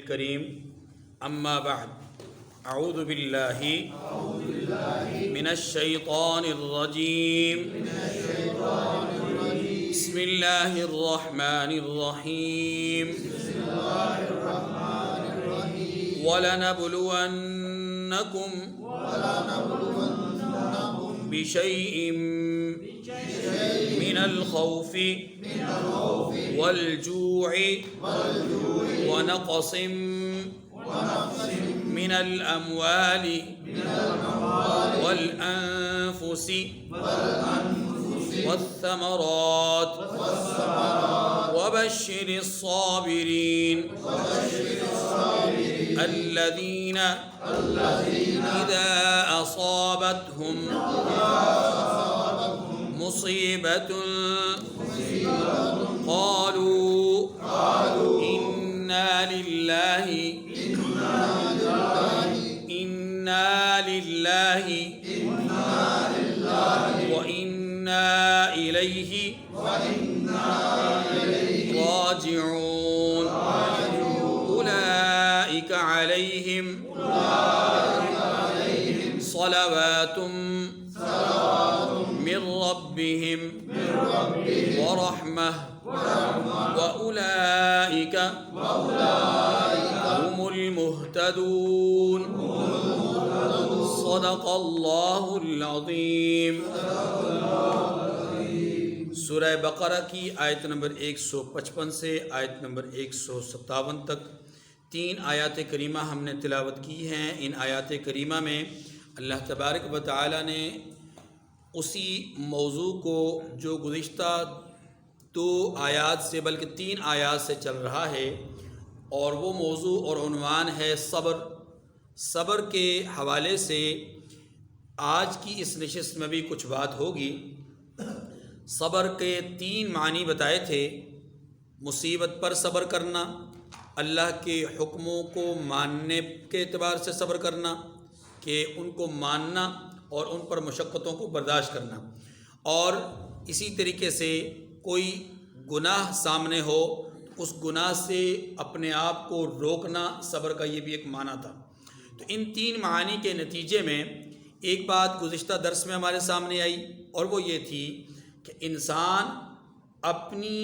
الكریم اما بعد اعوذ باللہ من الشیطان الرجیم بسم اللہ الرحمن الرحیم وَلَنَبْلُوَنَّكُمْ بِشَيْءٍ من الخوف والجوع ونقص من الأموال والأنفس والثمرات وبشر الصابرين الذين إذا أصابتهم مصيبة قالوا إنا لله وإنا إليه راجعون أولئك عليهم صلوات من ربهم ورحمة وأولئك هم المهتدون صدق اللہ العظیم۔ سورہ بقرہ کی آیت نمبر 155 سے آیت نمبر 157 تک 3 آیات کریمہ ہم نے تلاوت کی ہیں۔ ان آیات کریمہ میں اللہ تبارک و تعالی نے اسی موضوع کو جو گزشتہ 2 آیات سے بلکہ 3 آیات سے چل رہا ہے، اور وہ موضوع اور عنوان ہے صبر کے حوالے سے آج کی اس نشست میں بھی کچھ بات ہوگی۔ صبر کے 3 معنی بتائے تھے۔ مصیبت پر صبر کرنا، اللہ کے حکموں کو ماننے کے اعتبار سے صبر کرنا کہ ان کو ماننا اور ان پر مشقتوں کو برداشت کرنا، اور اسی طریقے سے کوئی گناہ سامنے ہو اس گناہ سے اپنے آپ کو روکنا، صبر کا یہ بھی ایک معنی تھا۔ تو ان 3 معانی کے نتیجے میں ایک بات گزشتہ درس میں ہمارے سامنے آئی، اور وہ یہ تھی کہ انسان اپنی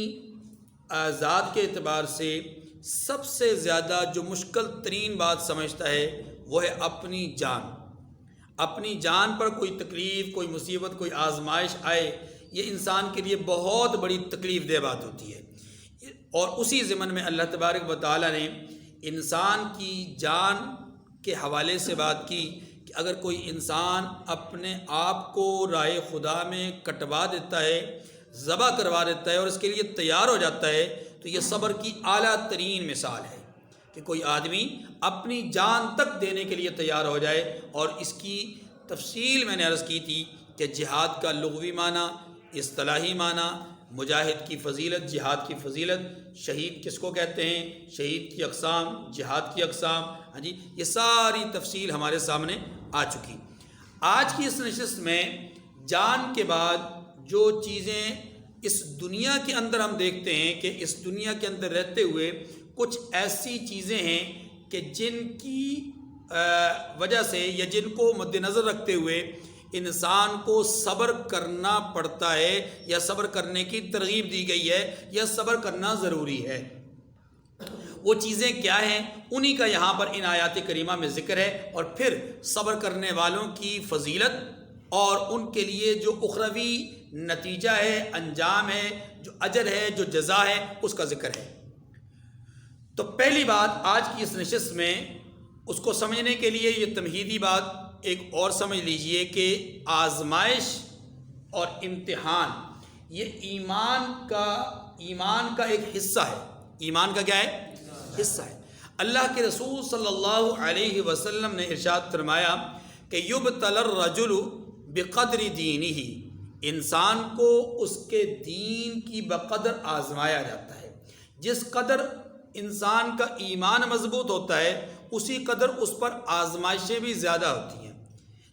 ذات کے اعتبار سے سب سے زیادہ جو مشکل ترین بات سمجھتا ہے وہ ہے اپنی جان پر کوئی تکلیف، کوئی مصیبت، کوئی آزمائش آئے، یہ انسان کے لیے بہت بڑی تکلیف دہ بات ہوتی ہے۔ اور اسی ضمن میں اللہ تبارک و تعالی نے انسان کی جان کے حوالے سے بات کی کہ اگر کوئی انسان اپنے آپ کو رائے خدا میں کٹوا دیتا ہے، ذبح کروا دیتا ہے اور اس کے لیے تیار ہو جاتا ہے، تو یہ صبر کی اعلیٰ ترین مثال ہے کہ کوئی آدمی اپنی جان تک دینے کے لیے تیار ہو جائے۔ اور اس کی تفصیل میں نے عرض کی تھی کہ جہاد کا لغوی معنی، اصطلاحی معنی، مجاہد کی فضیلت، جہاد کی فضیلت، شہید کس کو کہتے ہیں، شہید کی اقسام، جہاد کی اقسام، یہ ساری تفصیل ہمارے سامنے آ چکی۔ آج کی اس نشست میں جان کے بعد جو چیزیں اس دنیا کے اندر ہم دیکھتے ہیں کہ اس دنیا کے اندر رہتے ہوئے کچھ ایسی چیزیں ہیں کہ جن کی وجہ سے یا جن کو مد نظر رکھتے ہوئے انسان کو صبر کرنا پڑتا ہے، یا صبر کرنے کی ترغیب دی گئی ہے، یا صبر کرنا ضروری ہے۔ وہ چیزیں کیا ہیں، انہی کا یہاں پر ان آیات کریمہ میں ذکر ہے، اور پھر صبر کرنے والوں کی فضیلت اور ان کے لیے جو اخروی نتیجہ ہے، انجام ہے، جو اجر ہے، جو جزا ہے، اس کا ذکر ہے۔ تو پہلی بات آج کی اس نشست میں اس کو سمجھنے کے لیے یہ تمہیدی بات ایک اور سمجھ لیجئے کہ آزمائش اور امتحان یہ ایمان کا ایک حصہ ہے۔ ایمان کا کیا ہے؟ حصہ ہے۔ اللہ کے رسول صلی اللہ علیہ وسلم نے ارشاد فرمایا کہ یبتلی الرجل بقدر دینہ، انسان کو اس کے دین کی بقدر آزمایا جاتا ہے۔ جس قدر انسان کا ایمان مضبوط ہوتا ہے اسی قدر اس پر آزمائشیں بھی زیادہ ہوتی ہیں۔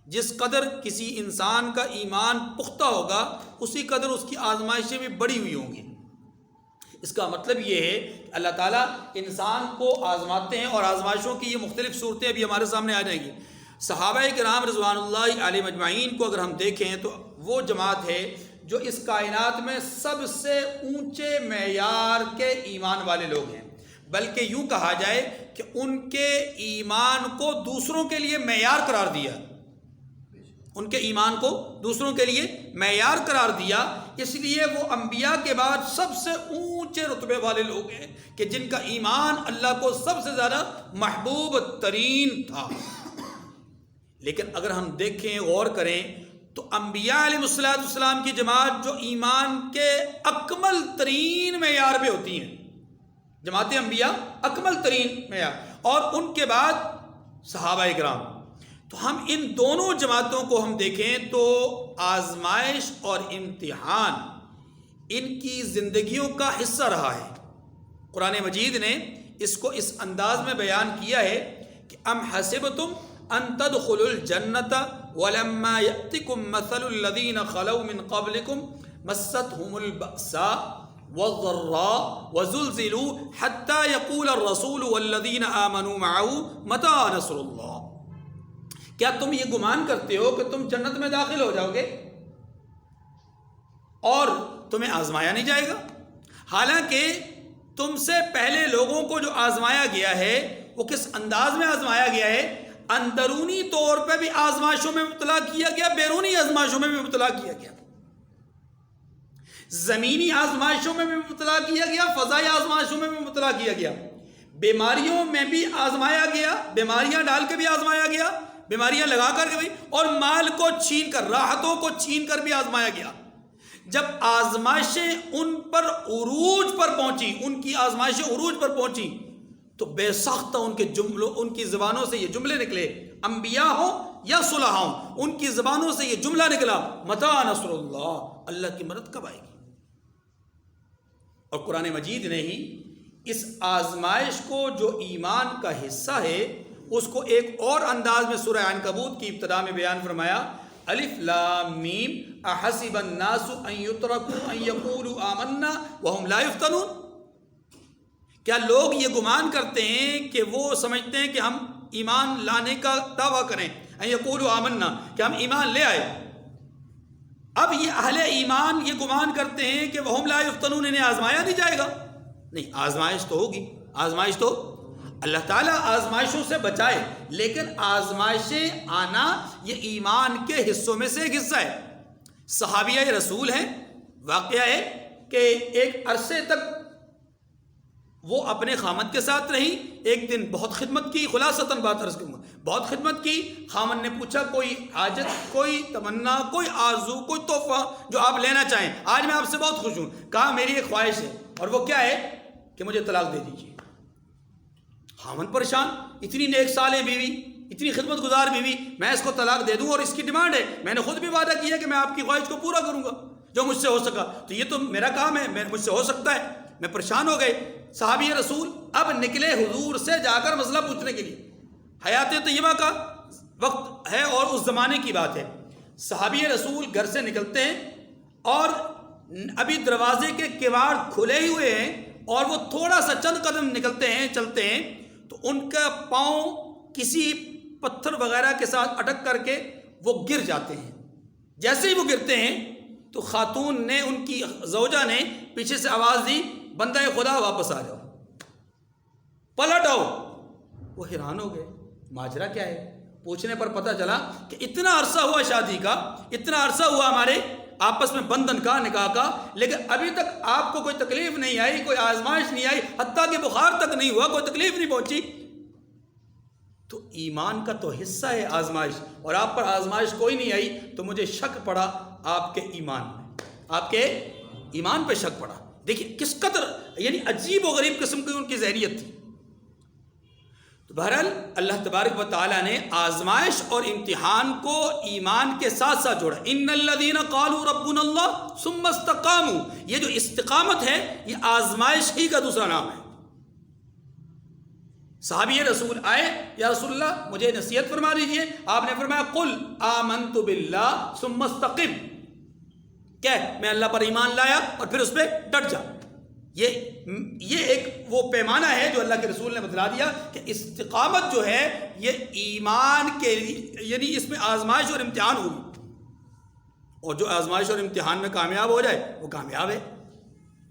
جس قدر کسی انسان کا ایمان پختہ ہوگا اسی قدر اس کی آزمائشیں بھی بڑی ہوئی ہوں گی۔ اس کا مطلب یہ ہے کہ اللہ تعالیٰ انسان کو آزماتے ہیں، اور آزمائشوں کی یہ مختلف صورتیں ابھی ہمارے سامنے آ جائیں گی۔ صحابہ کرام رضوان اللہ علیہ مجمعین کو اگر ہم دیکھیں تو وہ جماعت ہے جو اس کائنات میں سب سے اونچے معیار کے ایمان والے لوگ ہیں، بلکہ یوں کہا جائے کہ ان کے ایمان کو دوسروں کے لیے معیار قرار دیا، ان کے ایمان کو دوسروں کے لیے معیار قرار دیا، اس لیے وہ انبیاء کے بعد سب سے اونچے رتبے والے لوگ ہیں کہ جن کا ایمان اللہ کو سب سے زیادہ محبوب ترین تھا۔ لیکن اگر ہم دیکھیں، غور کریں تو انبیاء علیہ السلام کی جماعت جو ایمان کے اکمل ترین معیار پہ ہوتی ہیں، جماعت انبیاء اکمل ترین معیار، اور ان کے بعد صحابہ کرام، تو ہم ان دونوں جماعتوں کو ہم دیکھیں تو آزمائش اور امتحان ان کی زندگیوں کا حصہ رہا ہے۔ قرآن مجید نے اس کو اس انداز میں بیان کیا ہے کہ ام حسبتم ان تدخلوا الجنۃ ولما یأتکم مثل الذین خلوا من قبلکم مستهم البأساء والضراء وزلزلوا حتى يقول الرسول والذین آمنوا معه متى نصر اللہ۔ کیا تم یہ گمان کرتے ہو کہ تم جنت میں داخل ہو جاؤ گے اور تمہیں آزمایا نہیں جائے گا؟ حالانکہ تم سے پہلے لوگوں کو جو آزمایا گیا ہے وہ کس انداز میں آزمایا گیا ہے؟ اندرونی طور پہ بھی آزمائشوں میں مبتلا کیا گیا، بیرونی آزمائشوں میں بھی مبتلا کیا گیا، زمینی آزمائشوں میں بھی مبتلا کیا گیا، فضائی آزمائشوں میں بھی مبتلا کیا گیا، بیماریوں میں بھی آزمایا گیا، بیماریاں ڈال کے بھی آزمایا گیا، بیماریاں لگا کر کے بھی، اور مال کو چھین کر، راحتوں کو چھین کر بھی آزمایا گیا۔ جب آزمائشیں ان پر عروج پر پہنچی، ان کی آزمائشیں عروج پر پہنچی تو بے ساختہ ان کے جملوں، ان کی زبانوں سے یہ جملے نکلے، انبیاء ہوں یا صلحاء ہوں، ان کی زبانوں سے یہ جملہ نکلا، متی نصر اللہ، اللہ کی مدد کب آئے گی؟ اور قرآن مجید نے ہی اس آزمائش کو جو ایمان کا حصہ ہے اس کو ایک اور انداز میں سورہ عنکبوت کی ابتدا میں بیان فرمایا، الف لام میم احسب الناس ان یترکوا ان یقولوا آمنا وهم لا یفتنون۔ کیا لوگ یہ گمان کرتے ہیں کہ وہ سمجھتے ہیں کہ ہم ایمان لانے کا دعویٰ کریں، ان یقولوا آمنا، کہ ہم ایمان لے آئے؟ اب یہ اہل ایمان یہ گمان کرتے ہیں کہ وهم لا یفتنون، انہیں آزمایا نہیں جائے گا؟ نہیں، آزمائش تو ہوگی، آزمائش تو اللہ تعالیٰ آزمائشوں سے بچائے، لیکن آزمائشیں آنا یہ ایمان کے حصوں میں سے ایک حصہ ہے۔ صحابیہ رسول ہیں، واقعہ ہے کہ ایک عرصے تک وہ اپنے خامد کے ساتھ رہی، ایک دن بہت خدمت کی، خلاصتاً بات عرض کروں گا، بہت خدمت کی، خامد نے پوچھا کوئی حاجت، کوئی تمنا، کوئی آرزو، کوئی تحفہ جو آپ لینا چاہیں، آج میں آپ سے بہت خوش ہوں۔ کہا میری ایک خواہش ہے، اور وہ کیا ہے کہ مجھے طلاق دے دیجیے۔ خامد پریشان، اتنی نیک صالح بیوی، اتنی خدمت گزار بیوی، میں اس کو طلاق دے دوں، اور اس کی ڈیمانڈ ہے، میں نے خود بھی وعدہ کیا کہ میں آپ کی خواہش کو پورا کروں گا جو مجھ سے ہو سکا، تو یہ تو میرا کام ہے، مجھ سے ہو سکتا ہے۔ میں پریشان ہو گئے۔ صحابی رسول اب نکلے حضور سے جا کر مسئلہ پوچھنے کے لیے، حیات طیبہ کا وقت ہے اور اس زمانے کی بات ہے۔ صحابی رسول گھر سے نکلتے ہیں اور ابھی دروازے کے کواڑ کھلے ہی ہوئے ہیں، اور وہ تھوڑا سا چند قدم نکلتے ہیں، چلتے ہیں، تو ان کا پاؤں کسی پتھر وغیرہ کے ساتھ اٹک کر کے وہ گر جاتے ہیں۔ جیسے ہی وہ گرتے ہیں تو خاتون نے، ان کی زوجہ نے پیچھے سے آواز دی، بندہ خدا واپس آ جاؤ، پلٹ آؤ۔ وہ حیران ہو گئے، ماجرا کیا ہے؟ پوچھنے پر پتہ چلا کہ اتنا عرصہ ہوا شادی کا، اتنا عرصہ ہوا ہمارے آپس میں بندھن کا، نکاح کا، لیکن ابھی تک آپ کو کوئی تکلیف نہیں آئی، کوئی آزمائش نہیں آئی، حتیٰ کہ بخار تک نہیں ہوا، کوئی تکلیف نہیں پہنچی۔ تو ایمان کا تو حصہ ہے آزمائش، اور آپ پر آزمائش کوئی نہیں آئی، تو مجھے شک پڑا آپ کے ایمان میں، آپ کے ایمان پہ شک پڑا۔ دیکھیے کس قدر یعنی عجیب و غریب قسم کی ان کی ذہنیت تھی۔ تو بہرحال اللہ تبارک و تعالیٰ نے آزمائش اور امتحان کو ایمان کے ساتھ ساتھ جوڑا۔ ان الذین قالوا ربنا اللہ ثم استقاموا، یہ جو استقامت ہے یہ آزمائش ہی کا دوسرا نام ہے۔ صحابی رسول آئے، یا رسول اللہ مجھے نصیحت فرما دیجئے، آپ نے فرمایا قل آمنت باللہ ثم استقم، کہ میں اللہ پر ایمان لایا اور پھر اس پہ ڈٹ جا۔ یہ ایک وہ پیمانہ ہے جو اللہ کے رسول نے بتلا دیا کہ استقامت جو ہے یہ ایمان کے لیے، یعنی اس میں آزمائش اور امتحان ہوگی، اور جو آزمائش اور امتحان میں کامیاب ہو جائے وہ کامیاب ہے۔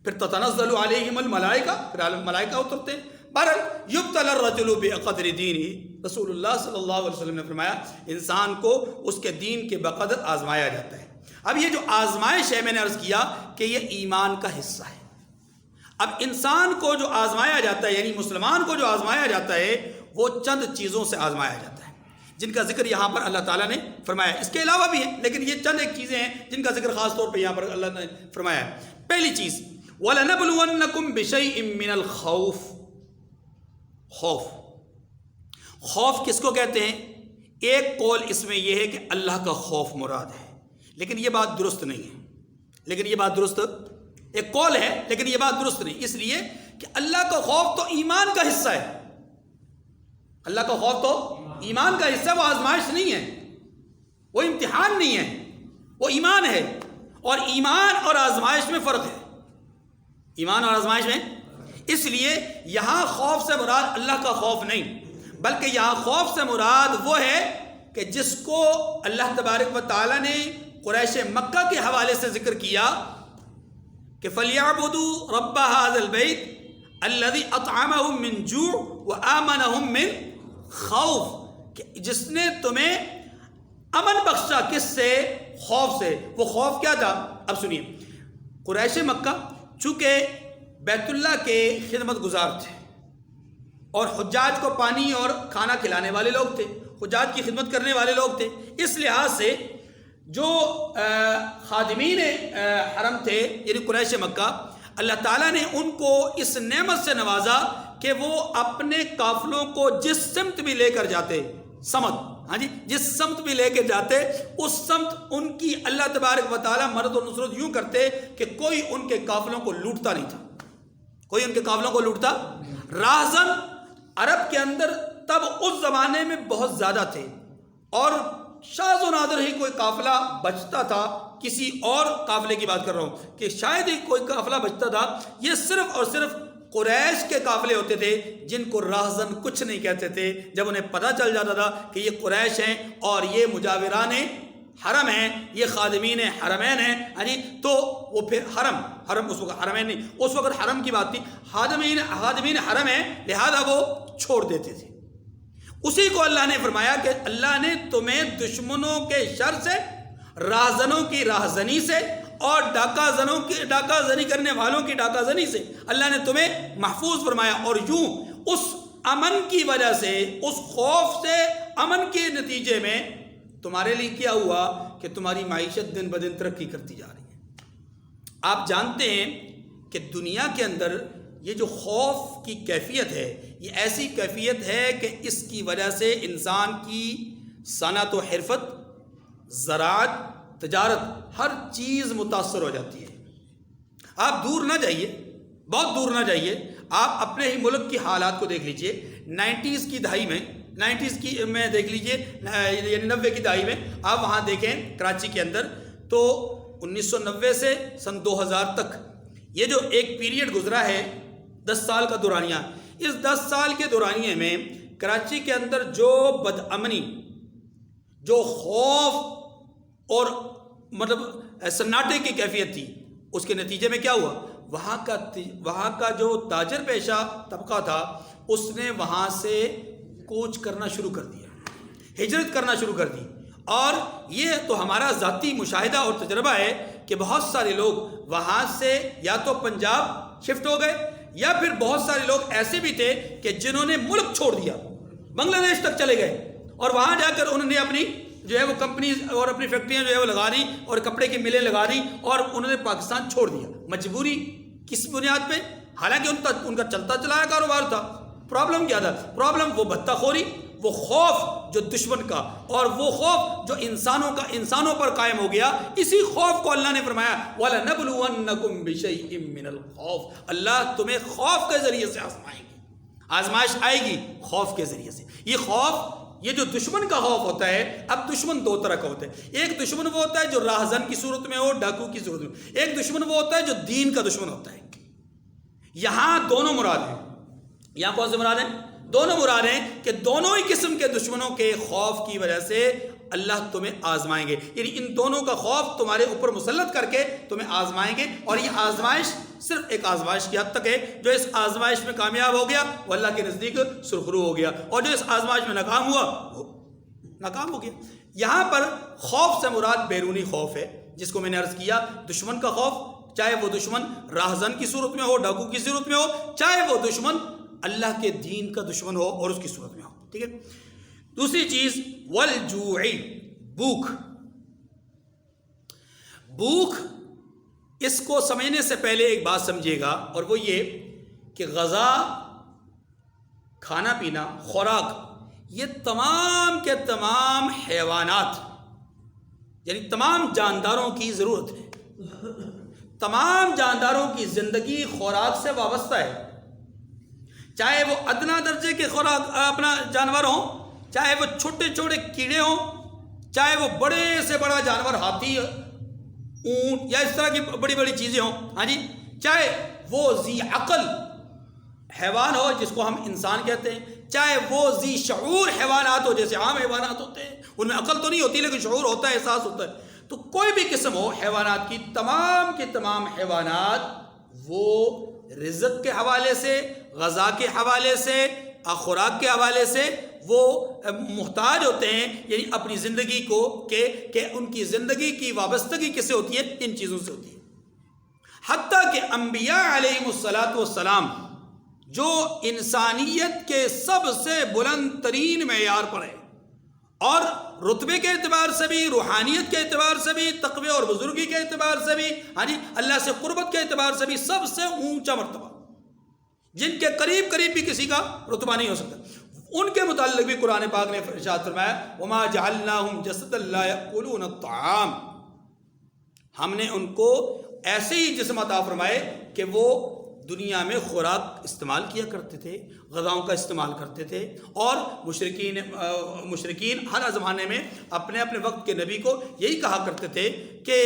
پھر تتنزل علیہم الملائکہ، پھر ملائکہ اترتے ہیں۔ بہرحال یبتلی الرجل بقدر دینہ، رسول اللہ صلی اللہ علیہ وسلم نے فرمایا انسان کو اس کے دین کے بقدر آزمایا جاتا ہے۔ اب یہ جو آزمائش ہے، میں نے عرض کیا کہ یہ ایمان کا حصہ ہے۔ اب انسان کو جو آزمایا جاتا ہے، یعنی مسلمان کو جو آزمایا جاتا ہے، وہ چند چیزوں سے آزمایا جاتا ہے جن کا ذکر یہاں پر اللہ تعالیٰ نے فرمایا ہے۔ اس کے علاوہ بھی ہیں، لیکن یہ چند ایک چیزیں ہیں جن کا ذکر خاص طور پہ یہاں پر اللہ نے فرمایا ہے۔ پہلی چیز وَلَنَبْلُوَنَّكُمْ بِشَيْءٍ مِّنَ الْخَوْفِ، خوف کس کو کہتے ہیں؟ ایک قول اس میں یہ ہے کہ اللہ کا خوف مراد ہے، لیکن یہ بات درست نہیں ہے، ایک قول ہے لیکن یہ بات درست نہیں، اس لیے کہ اللہ کا خوف تو ایمان کا حصہ ہے، اللہ کا خوف تو ایمان کا حصہ، وہ آزمائش نہیں ہے، وہ امتحان نہیں ہے، وہ ایمان ہے۔ اور ایمان اور آزمائش میں فرق ہے، ایمان اور آزمائش میں، اس لیے یہاں خوف سے مراد اللہ کا خوف نہیں، بلکہ یہاں خوف سے مراد وہ ہے کہ جس کو اللہ تبارک و تعالیٰ نے قریش مکہ کے حوالے سے ذکر کیا کہ فَلْيَعْبُدُوا رَبَّ هَذَا الْبَيْتِ الَّذِي أَطْعَمَهُم مِّن جُوعٍ وَآمَنَهُم مِّن خَوْفٍ، کہ جس نے تمہیں امن بخشا، کس سے؟ خوف سے۔ وہ خوف کیا تھا؟ اب سنیے، قریش مکہ چونکہ بیت اللہ کے خدمت گزار تھے اور حجاج کو پانی اور کھانا کھلانے والے لوگ تھے، حجاج کی خدمت کرنے والے لوگ تھے، اس لحاظ سے جو خادمین حرم تھے یعنی قریش مکہ، اللہ تعالیٰ نے ان کو اس نعمت سے نوازا کہ وہ اپنے قافلوں کو جس سمت بھی لے کر جاتے، جس سمت بھی لے کے جاتے، اس سمت ان کی اللہ تبارک و تعالیٰ مدد و نصرت یوں کرتے کہ کوئی ان کے قافلوں کو لوٹتا نہیں تھا، کوئی ان کے قافلوں کو لوٹتا۔ راہزن عرب کے اندر تب اس زمانے میں بہت زیادہ تھے، اور شاذ و نادر ہی کوئی قافلہ بچتا تھا، کسی اور قافلے کی بات کر رہا ہوں کہ شاید ہی کوئی قافلہ بچتا تھا، یہ صرف اور صرف قریش کے قافلے ہوتے تھے جن کو راہزن کچھ نہیں کہتے تھے۔ جب انہیں پتہ چل جاتا تھا کہ یہ قریش ہیں اور یہ مجاوران حرم ہیں، یہ خادمین حرمین ہیں، تو وہ پھر حرم اس وقت حرمین نہیں، اس وقت حرم کی بات تھی، خادمین حرم ہیں، لہذا وہ چھوڑ دیتے تھے۔ اسی کو اللہ نے فرمایا کہ اللہ نے تمہیں دشمنوں کے شر سے، راہزنوں کی راہزنی سے، اور ڈاکہ زنی کرنے والوں کی ڈاکہ زنی سے اللہ نے تمہیں محفوظ فرمایا، اور یوں اس امن کی وجہ سے، اس خوف سے، امن کے نتیجے میں تمہارے لیے کیا ہوا کہ تمہاری معیشت دن بدن ترقی کرتی جا رہی ہے۔ آپ جانتے ہیں کہ دنیا کے اندر یہ جو خوف کی کیفیت ہے، یہ ایسی کیفیت ہے کہ اس کی وجہ سے انسان کی صنعت و حرفت، زراعت، تجارت، ہر چیز متاثر ہو جاتی ہے۔ آپ دور نہ جائیے، بہت دور نہ جائیے، آپ اپنے ہی ملک کی حالات کو دیکھ لیجئے۔ 90s کی دہائی میں دیکھ لیجئے، یعنی 90 کی دہائی میں آپ وہاں دیکھیں کراچی کے اندر، تو 1990 سے سن 2000 تک یہ جو ایک پیریڈ گزرا ہے 10 سال کا دورانیہ، اس 10 سال کے دورانیے میں کراچی کے اندر جو بدامنی، جو خوف اور سناٹے کی کیفیت تھی، اس کے نتیجے میں کیا ہوا؟ وہاں کا جو تاجر پیشہ طبقہ تھا، اس نے وہاں سے کوچ کرنا شروع کر دیا، ہجرت کرنا شروع کر دی۔ اور یہ تو ہمارا ذاتی مشاہدہ اور تجربہ ہے کہ بہت سارے لوگ وہاں سے یا تو پنجاب شفٹ ہو گئے، یا پھر بہت سارے لوگ ایسے بھی تھے کہ جنہوں نے ملک چھوڑ دیا، بنگلہ دیش تک چلے گئے، اور وہاں جا کر انہوں نے اپنی جو ہے وہ کمپنیز اور اپنی فیکٹریاں جو ہے وہ لگا دی، اور کپڑے کی ملیں لگا دی، اور انہوں نے پاکستان چھوڑ دیا۔ مجبوری کس بنیاد پہ؟ حالانکہ ان کا چلتا چلایا کاروبار تھا۔ پرابلم کیا تھا؟ پرابلم وہ بھتہ خوری، وہ خوف جو دشمن کا، اور وہ خوف جو انسانوں پر قائم ہو گیا۔ اسی خوف کو اللہ نے فرمایا وَلَنَبْلُوَنَّكُمْ بِشَيْءٍ مِّنَ الْخَوْفِ، اللہ تمہیں خوف کے ذریعے سے آزمائے گی، آزمائش آئے گی خوف کے ذریعے سے۔ یہ خوف، یہ جو دشمن کا خوف ہوتا ہے، اب دشمن دو طرح کا ہوتا ہے۔ ایک دشمن وہ ہوتا ہے جو راہزن کی صورت میں ہو، ڈاکو کی صورت میں، ایک دشمن وہ ہوتا ہے جو دین کا دشمن ہوتا ہے، یہاں دونوں مراد ہیں. یہاں کون سے مراد ہیں؟ دونوں مراد ہیں کہ دونوں ہی قسم کے دشمنوں کے خوف کی وجہ سے اللہ تمہیں آزمائیں گے. یعنی ان دونوں کا خوف تمہارے اوپر مسلط کر کے تمہیں آزمائیں گے. اور یہ آزمائش صرف ایک آزمائش کی حد تک ہے. جو اس آزمائش میں کامیاب ہو گیا وہ اللہ کے نزدیک سرخرو ہو گیا, اور جو اس آزمائش میں ناکام ہوا وہ ناکام ہو گیا. یہاں پر خوف سے مراد بیرونی خوف ہے, جس کو میں نے عرض کیا دشمن کا خوف, چاہے وہ دشمن راہزن کی صورت میں ہو, ڈاکو کی صورت میں ہو, چاہے وہ دشمن اللہ کے دین کا دشمن ہو اور اس کی صورت میں ہو. ٹھیک ہے. دوسری چیز والجوع, بھوک. بھوک, اس کو سمجھنے سے پہلے ایک بات سمجھیے گا, اور وہ یہ کہ غذا, کھانا پینا, خوراک, یہ تمام کے تمام حیوانات یعنی تمام جانداروں کی ضرورت ہے. تمام جانداروں کی زندگی خوراک سے وابستہ ہے, چاہے وہ ادنا درجے کے خوراک اپنا جانور ہوں, چاہے وہ چھوٹے چھوٹے کیڑے ہوں, چاہے وہ بڑے سے بڑا جانور ہاتھی, اونٹ یا اس طرح کی بڑی بڑی چیزیں ہوں, ہاں جی, چاہے وہ ذی عقل حیوان ہو جس کو ہم انسان کہتے ہیں, چاہے وہ ذی شعور حیوانات ہو جیسے عام حیوانات ہوتے ہیں, ان میں عقل تو نہیں ہوتی لیکن شعور ہوتا ہے, احساس ہوتا ہے. تو کوئی بھی قسم ہو حیوانات کی, تمام کے تمام حیوانات وہ رزق کے حوالے سے, غذا کے حوالے سے, خوراک کے حوالے سے وہ محتاج ہوتے ہیں. یعنی اپنی زندگی کو کہ ان کی زندگی کی وابستگی کس سے ہوتی ہے؟ ان چیزوں سے ہوتی ہے. حتیٰ کہ انبیاء علیہم الصلاۃ والسلام جو انسانیت کے سب سے بلند ترین معیار پر ہیں, اور رتبے کے اعتبار سے بھی, روحانیت کے اعتبار سے بھی, تقوی اور بزرگی کے اعتبار سے بھی, ہاں جی, اللہ سے قربت کے اعتبار سے بھی سب سے اونچا مرتبہ, جن کے قریب قریب بھی کسی کا رتبہ نہیں ہو سکتا, ان کے متعلق بھی قرآن پاک نے ارشاد فرمایا وما جعلناہم جسدا لا یأکلون الطعام, ہم نے ان کو ایسے ہی جسم عطا فرمائے کہ وہ دنیا میں خوراک استعمال کیا کرتے تھے, غذاؤں کا استعمال کرتے تھے. اور مشرکین ہر زمانے میں اپنے اپنے وقت کے نبی کو یہی کہا کرتے تھے کہ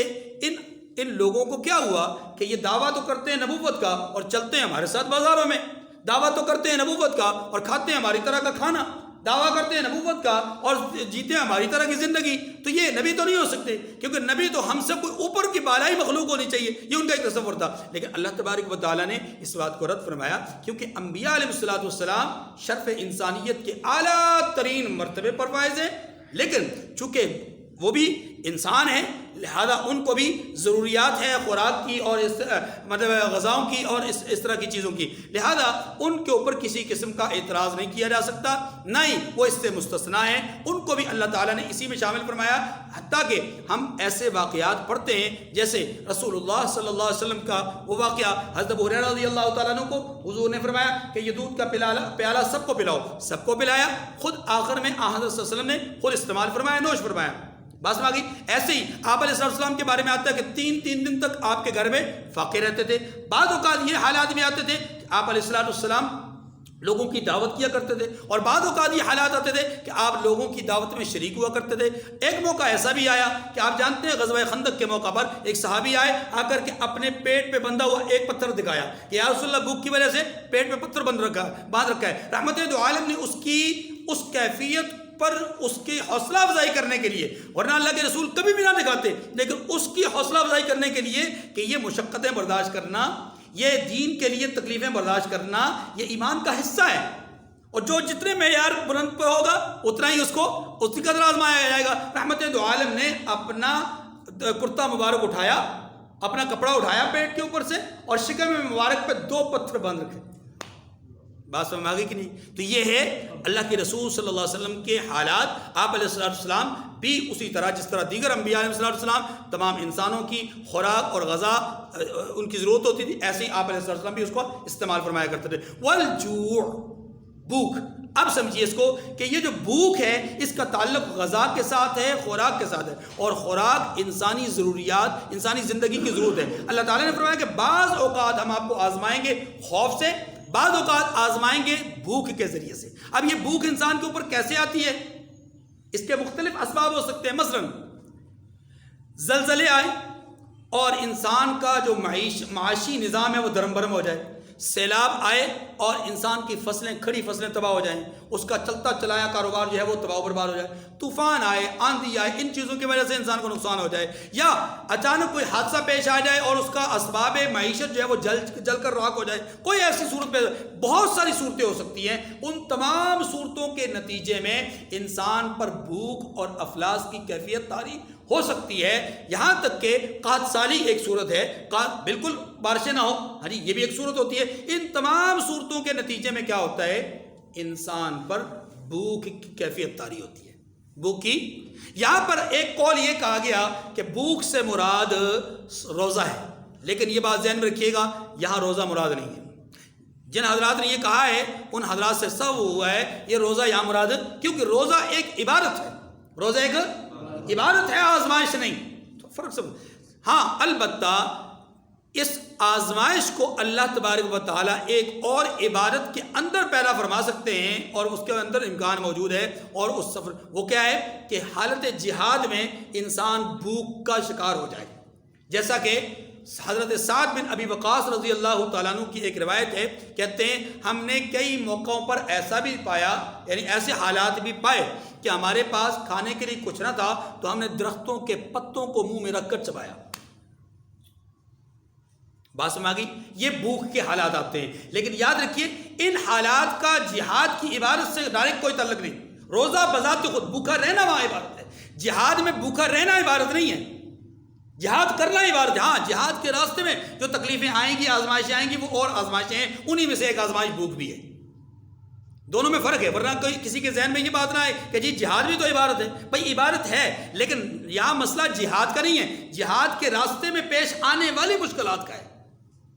ان لوگوں کو کیا ہوا کہ یہ دعویٰ تو کرتے ہیں نبوت کا اور چلتے ہیں ہمارے ساتھ بازاروں میں, دعویٰ تو کرتے ہیں نبوت کا اور کھاتے ہیں ہماری طرح کا کھانا, دعویٰ کرتے ہیں نبوت کا اور جیتے ہیں ہماری طرح کی زندگی, تو یہ نبی تو نہیں ہو سکتے کیونکہ نبی تو ہم سے کوئی اوپر کی بالائی مخلوق ہونی چاہیے, یہ ان کا ایک تصور تھا. لیکن اللہ تبارک و تعالیٰ نے اس بات کو رد فرمایا کیونکہ انبیاء علیہ الصلوۃ والسلام شرف انسانیت کے اعلیٰ ترین مرتبے پر فائز ہیں, لیکن چونکہ وہ بھی انسان ہیں لہذا ان کو بھی ضروریات ہیں خوراک کی اور مطلب غذاؤں کی اور اس طرح کی چیزوں کی, لہذا ان کے اوپر کسی قسم کا اعتراض نہیں کیا جا سکتا, نہ ہی وہ اس سے مستثنا ہیں. ان کو بھی اللہ تعالیٰ نے اسی میں شامل فرمایا. حتیٰ کہ ہم ایسے واقعات پڑھتے ہیں جیسے رسول اللہ صلی اللہ علیہ وسلم کا وہ واقعہ, حضرت ابو ہریرہ رضی اللہ تعالیٰ عنہ کو حضور نے فرمایا کہ یہ دودھ کا پیالہ سب کو پلاؤ, سب کو پلایا, خود آخر میں حضرت صلی اللہ علیہ وسلم نے خود استعمال فرمایا, نوش فرمایا. بس آ گئی. ایسے ہی آپ علیہ السلام کے بارے میں آتا ہے کہ تین دن تک آپ کے گھر میں فاقے رہتے تھے. بعض اوقات یہ حالات بھی آتے تھے کہ آپ علیہ السلام لوگوں کی دعوت کیا کرتے تھے, اور بعض اوقات یہ حالات آتے تھے کہ آپ لوگوں کی دعوت میں شریک ہوا کرتے تھے. ایک موقع ایسا بھی آیا کہ آپ جانتے ہیں غزوہ خندق کے موقع پر ایک صحابی آئے, آ کر کے اپنے پیٹ پہ بندھا ہوا ایک پتھر دکھایا کہ یا رسول اللہ بھوک کی وجہ سے پیٹ پہ پتھر باندھ رکھا ہے. رحمت دو عالم نے اس کیفیت پر اس کی حوصلہ افزائی کرنے کے لیے, ورنہ اللہ کے رسول کبھی بھی نہ دکھاتے, لیکن اس کی حوصلہ افزائی کرنے کے لیے کہ یہ مشقتیں برداشت کرنا, یہ دین کے لیے تکلیفیں برداشت کرنا, یہ ایمان کا حصہ ہے, اور جو جتنے معیار بلند پہ ہوگا اتنا ہی اس کو اس کی قدر آزمایا جائے گا. رحمت دو عالم نے اپنا کرتا مبارک اٹھایا, اپنا کپڑا اٹھایا پیٹ کے اوپر سے, اور شکم مبارک پہ 2 پتھر باندھ رکھے. بات سمجھ آ گئی کہ نہیں؟ تو یہ ہے اللہ کے رسول صلی اللہ علیہ وسلم کے حالات. آپ علیہ السلام بھی اسی طرح جس طرح دیگر انبیاء علیہ السلام تمام انسانوں کی خوراک اور غذا ان کی ضرورت ہوتی تھی, ایسے ہی آپ علیہ السلام بھی اس کو استعمال فرمایا کرتے تھے. والجوع, بھوک. اب سمجھیے اس کو کہ یہ جو بھوک ہے اس کا تعلق غذا کے ساتھ ہے, خوراک کے ساتھ ہے, اور خوراک انسانی ضروریات, انسانی زندگی کی ضرورت ہے. اللہ تعالیٰ نے فرمایا کہ بعض اوقات ہم آپ کو آزمائیں گے خوف سے, بعض اوقات آزمائیں گے بھوک کے ذریعے سے. اب یہ بھوک انسان کے اوپر کیسے آتی ہے؟ اس کے مختلف اسباب ہو سکتے ہیں. مثلا زلزلے آئے اور انسان کا جو معاشی نظام ہے وہ درم برم ہو جائے, سیلاب آئے اور انسان کی فصلیں، کھڑی فصلیں تباہ ہو جائیں، اس کا چلتا چلایا کاروبار جو ہے وہ تباہ و برباد ہو جائے، طوفان آئے، آندھی آئے، ان چیزوں کی وجہ سے انسان کو نقصان ہو جائے، یا اچانک کوئی حادثہ پیش آ جائے اور اس کا اسباب معیشت جو ہے وہ جل کر راکھ ہو جائے، کوئی ایسی صورت پہ بہت ساری صورتیں ہو سکتی ہیں، ان تمام صورتوں کے نتیجے میں انسان پر بھوک اور افلاس کی کیفیت طاری ہو سکتی ہے، یہاں تک کہ قحط سالی ایک صورت ہے، بالکل بارشیں نہ ہو، ہاں جی یہ بھی ایک صورت ہوتی ہے۔ ان تمام صورتوں کے نتیجے میں کیا ہوتا ہے؟ انسان پر بھوک کی کیفیت طاری ہوتی ہے، بھوک کی۔ یہاں پر ایک قول یہ کہا گیا کہ بھوک سے مراد روزہ ہے، لیکن یہ بات ذہن میں رکھیے گا، یہاں روزہ مراد نہیں ہے۔ جن حضرات نے یہ کہا ہے ان حضرات سے سب ہوا ہے، یہ روزہ یہاں مراد، کیونکہ روزہ ایک عبادت ہے، روزہ ایک عبادت ہے، آزمائش نہیں، تو فرق سب۔ ہاں البتہ اس آزمائش کو اللہ تبارک و تعالیٰ ایک اور عبادت کے اندر پیدا فرما سکتے ہیں، اور اس کے اندر امکان موجود ہے، اور اس سفر وہ کیا ہے کہ حالت جہاد میں انسان بھوک کا شکار ہو جائے، جیسا کہ حضرت سعد بن ابی وقاص رضی اللہ تعالیٰ عنہ کی ایک روایت ہے، کہتے ہیں ہم نے کئی موقعوں پر ایسا بھی پایا، یعنی ایسے حالات بھی پائے کہ ہمارے پاس کھانے کے لیے کچھ نہ تھا تو ہم نے درختوں کے پتوں کو منہ میں رکھ کر چبایا۔ بات سمجھ گئی؟ یہ بھوک کے حالات آتے ہیں، لیکن یاد رکھیے ان حالات کا جہاد کی عبادت سے ڈائریکٹ کوئی تعلق نہیں۔ روزہ بذات خود بھوکا رہنا وہاں عبادت ہے، جہاد میں بھوکا رہنا عبادت نہیں ہے، جہاد کرنا عبادت ہے۔ ہاں جہاد کے راستے میں جو تکلیفیں آئیں گی، آزمائشیں آئیں گی، وہ اور آزمائشیں ہیں، انہی میں سے ایک آزمائش بھوک بھی ہے۔ دونوں میں فرق ہے، ورنہ کوئی کسی کے ذہن میں یہ بات نہ آئے کہ جی جہاد بھی تو عبادت ہے، بھائی عبادت ہے، لیکن یہاں مسئلہ جہاد کا نہیں ہے، جہاد کے راستے میں پیش آنے والی مشکلات کا ہے،